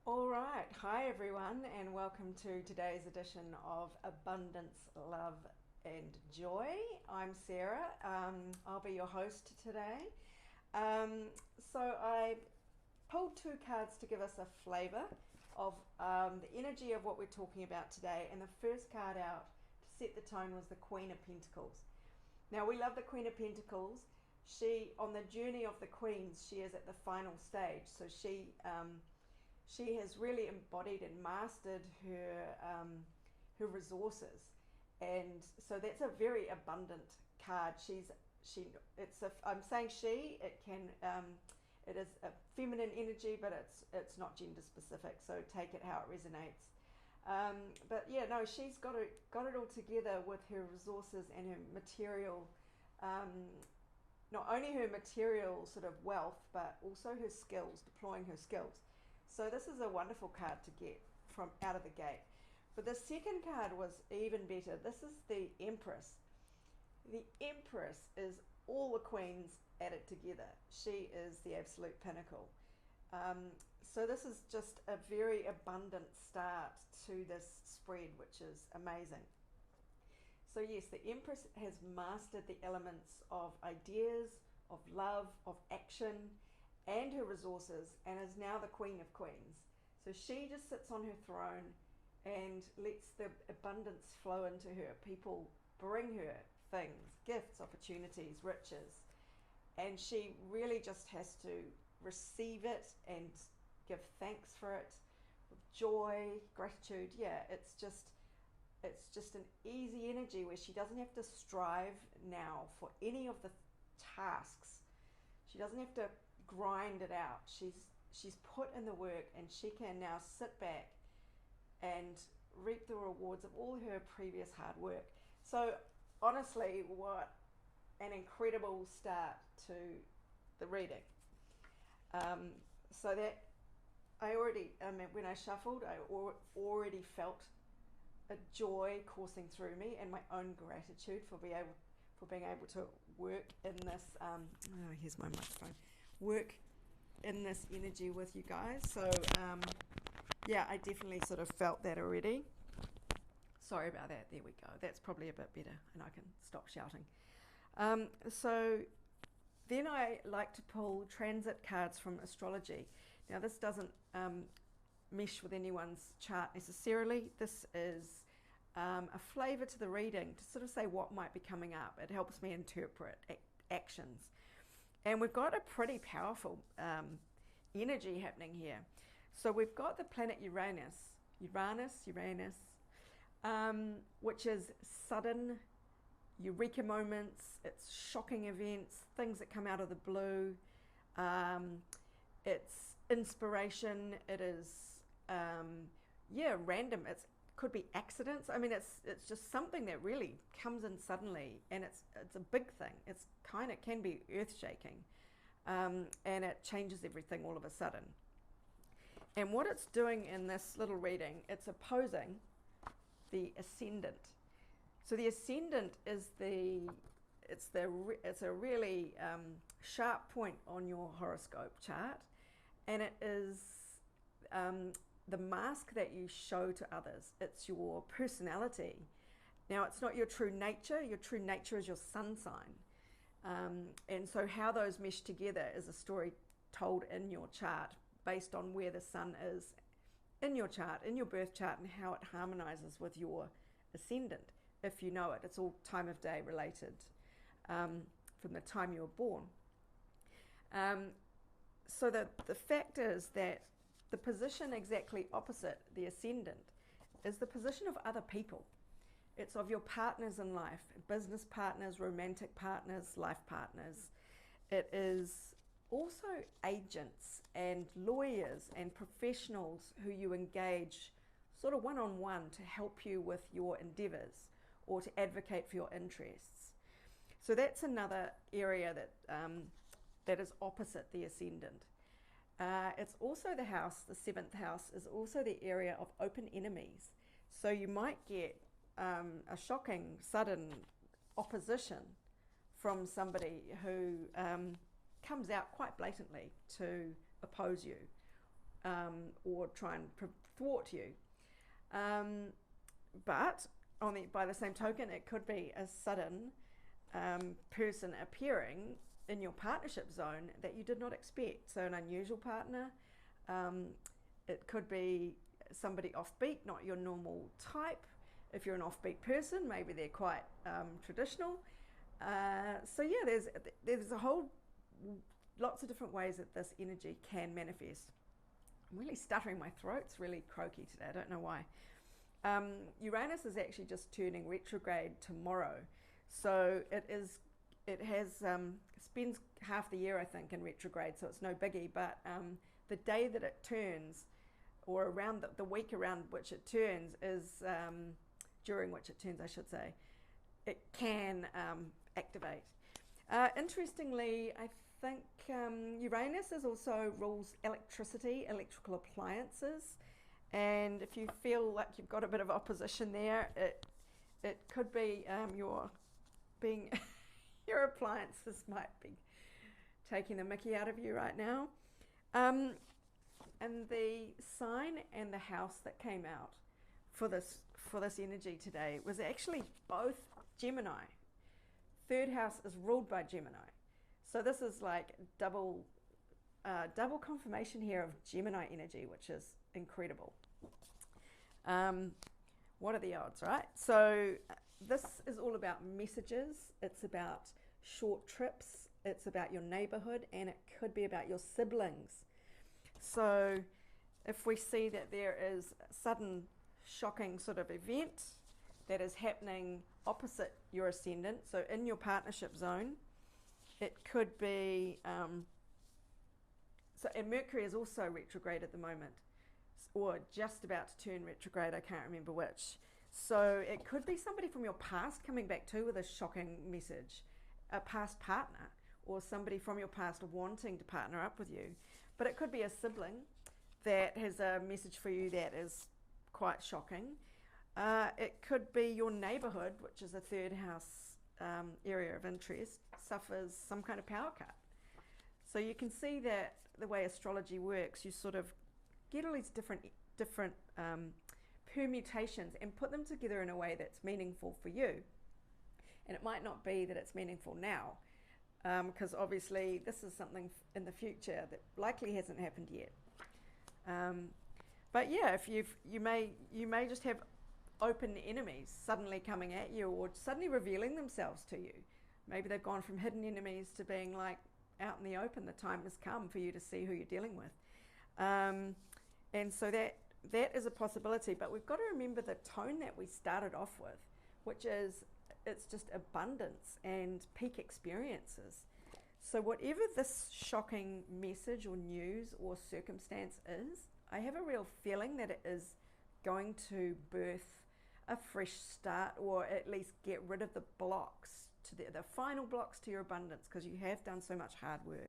All right. Hi, everyone, and welcome to today's edition of Abundance, Love, and Joy. I'm Sarah. I'll be your host today. So, I pulled two cards to give us a flavour of the energy of what we're talking about today. And the first card out to set the tone was the Queen of Pentacles. Now, we love the Queen of Pentacles. On the journey of the Queens, she is at the final stage. So, she has really embodied and mastered her resources, and so that's a very abundant card. I'm saying she. It is a feminine energy, but it's not gender specific. So take it how it resonates. But yeah, no, she's got it all together with her resources and her material. Not only her material sort of wealth, but also her skills, deploying her skills. So this is a wonderful card to get from out of the gate. But the second card was even better. This is the Empress. The Empress is all the queens added together. She is the absolute pinnacle. So this is just a very abundant start to this spread, which is amazing. So yes, the Empress has mastered the elements of ideas, of love, of action, and her resources, and is now the Queen of Queens. So she just sits on her throne and lets the abundance flow into her. People bring her things, gifts, opportunities, riches, and she really just has to receive it and give thanks for it with joy, gratitude. Yeah, it's just an easy energy where she doesn't have to strive now for any of the tasks. She doesn't have to grind it out. She's put in the work, and she can now sit back and reap the rewards of all her previous hard work. So honestly, what an incredible start to the reading. So that when I shuffled, I already felt a joy coursing through me, and my own gratitude for being able to work in this. Here's my microphone. Work in this energy with you guys. So yeah, I definitely sort of felt that already. Sorry about that. There we go. That's probably a bit better, and I can stop shouting. So then I like to pull transit cards from astrology. Now this doesn't mesh with anyone's chart necessarily. This is a flavour to the reading to sort of say what might be coming up. It helps me interpret actions. And we've got a pretty powerful energy happening here. So we've got the planet Uranus, which is sudden eureka moments. It's shocking events, things that come out of the blue. It's inspiration. It is, random. It could be accidents. I mean, it's just something that really comes in suddenly, and it's a big thing. It can be earth shaking, and it changes everything all of a sudden. And what it's doing in this little reading, it's opposing the ascendant. So the ascendant is it's a really sharp point on your horoscope chart, and it is the mask that you show to others. It's your personality. Now, it's not your true nature. Your true nature is your sun sign. And so how those mesh together is a story told in your chart based on where the sun is in your chart, in your birth chart, and how it harmonizes with your ascendant. If you know it, it's all time of day related from the time you were born. So the fact is that the position exactly opposite the ascendant is the position of other people. It's of your partners in life, business partners, romantic partners, life partners. It is also agents and lawyers and professionals who you engage sort of one-on-one to help you with your endeavours or to advocate for your interests. So that's another area that is opposite the ascendant. It's also the seventh house is also the area of open enemies. So you might get a shocking, sudden opposition from somebody who comes out quite blatantly to oppose you. or try and thwart you. But by the same token, it could be a sudden person appearing in your partnership zone that you did not expect. So an unusual partner. It could be somebody offbeat, not your normal type. If you're an offbeat person, maybe they're quite traditional. So yeah, there's a whole lots of different ways that this energy can manifest. I'm really stuttering, my throat's really croaky today, I don't know why. Uranus is actually just turning retrograde tomorrow, so spends half the year, I think, in retrograde, so it's no biggie, but the day that it turns, or around the week around which it turns, is during which it turns, I should say, it can activate. Interestingly, I think Uranus also rules electricity, electrical appliances, and if you feel like you've got a bit of opposition there, it could be your appliances might be taking the mickey out of you right now. And the sign and the house that came out for this energy today was actually both Gemini. Third house is ruled by Gemini. So this is like double confirmation here of Gemini energy, which is incredible. What are the odds, right? So this is all about messages. It's about short trips. It's about your neighborhood, and it could be about your siblings. So if we see that there is a sudden shocking sort of event that is happening opposite your ascendant, so in your partnership zone, it could be, and Mercury is also retrograde at the moment, or just about to turn retrograde, I can't remember which. So it could be somebody from your past coming back too with a shocking message, a past partner, or somebody from your past wanting to partner up with you. But it could be a sibling that has a message for you that is quite shocking. It could be your neighborhood, which is a third house area of interest, suffers some kind of power cut. So you can see that the way astrology works, you sort of get all these different permutations and put them together in a way that's meaningful for you. And it might not be that it's meaningful now, because obviously this is something in the future that likely hasn't happened yet. But yeah, if you may just have open enemies suddenly coming at you, or suddenly revealing themselves to you. Maybe they've gone from hidden enemies to being like out in the open. The time has come for you to see who you're dealing with. And so that is a possibility, but we've got to remember the tone that we started off with, which is it's just abundance and peak experiences. So whatever this shocking message or news or circumstance is, I have a real feeling that it is going to birth a fresh start, or at least get rid of the blocks, to the final blocks to your abundance, because you have done so much hard work.